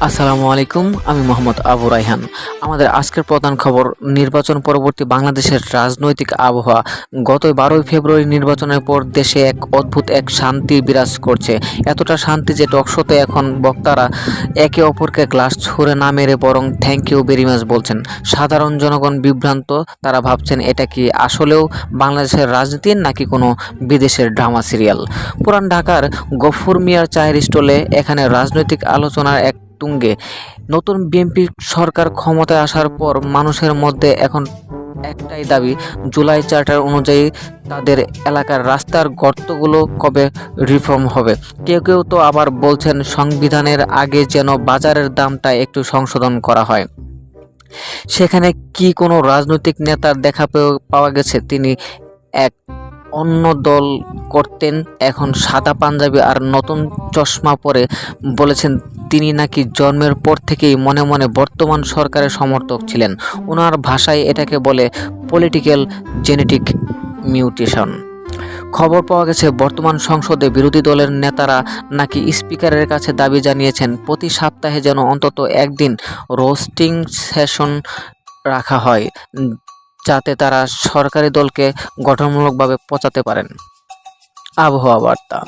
আসসালামু আলাইকুম, আমি মোহাম্মদ আবু রায়হান। আমাদের আজকের প্রধান খবর, নির্বাচন পরবর্তী বাংলাদেশের রাজনৈতিক আবহাওয়া। গত 12ই ফেব্রুয়ারি নির্বাচনের পর দেশে এক অদ্ভুত এক শান্তি বিরাজ করছে। এতটা শান্তি যে টকশোতে এখন বক্তারা একে অপরকে গ্লাস ছুঁড়ে না মেরে বরং থ্যাংক ইউ ভেরি মাচ বলছেন। সাধারণ জনগণ বিভ্রান্ত, তারা ভাবছেন এটা কি আসলেও বাংলাদেশের রাজনীতি নাকি কোনো বিদেশের ড্রামা সিরিয়াল। পুরান ঢাকার গফুর মিয়ার চায়ের স্টলে এখানে রাজনৈতিক আলোচনার এক তুঙ্গে। নতুন বিএনপি সরকার ক্ষমতায় আসার পর মানুষের মধ্যে এখন একটাই দাবি, জুলাই চার্টার অনুযায়ী তাদের এলাকার রাস্তার গর্তগুলো কবে রিফর্ম হবে। কেউ কেউ তো আবার বলছেন সংবিধানের আগে যেন বাজারের দামটা একটু সংশোধন করা হয়। সেখানে কি কোনো রাজনৈতিক নেতার দেখা পাওয়া গেছে তিনি এক অন্য দল করতেন, এখন সাদা পাঞ্জাবি আর নতুন চশমা পরে বলেছেন তিনি নাকি জন্মের পর থেকেই মনে মনে বর্তমান সরকারের সমর্থক ছিলেন। ওনার ভাষায় এটাকে বলে পলিটিক্যাল জেনেটিক মিউটেশন। খবর পাওয়া গেছে বর্তমান সংসদে বিরোধী দলের নেতারা নাকি স্পিকারের কাছে দাবি জানিয়েছেন প্রতি সপ্তাহে যেন অন্তত একদিন রোস্টিং সেশন রাখা হয়, যাতে তারা সরকারি দলকে গঠনমূলকভাবে পচাতে পারেন। আবহাওয়া বার্তা,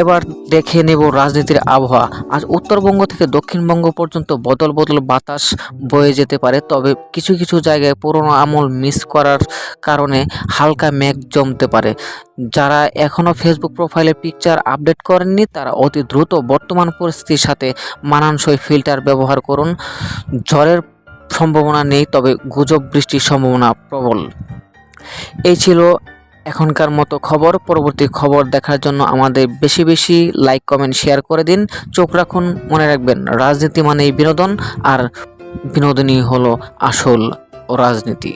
এবার দেখে নেব রাজনীতির আবহাওয়া। আজ উত্তরবঙ্গ থেকে দক্ষিণবঙ্গ পর্যন্ত বদল বদল বাতাস বয়ে যেতে পারে, তবে কিছু কিছু জায়গায় পুরনো আমল মিস করার কারণে হালকা মেঘ জমতে পারে। যারা এখনও ফেসবুক প্রোফাইলে পিকচার আপডেট করেননি তারা অতি দ্রুত বর্তমান পরিস্থিতির সাথে মানানসই ফিল্টার ব্যবহার করুন। ঝড়ের সম্ভাবনা নেই, তবে গুজব বৃষ্টির সম্ভাবনা প্রবল। এই ছিল এখনকার মতো খবর। পরবর্তী খবর দেখার জন্য আমাদের বেশি বেশি লাইক, কমেন্ট, শেয়ার করে দিন। চোখ রাখুন, মনে রাখবেন রাজনীতি মানেই বিনোদন, আর বিনোদনই হলো আসল রাজনীতি।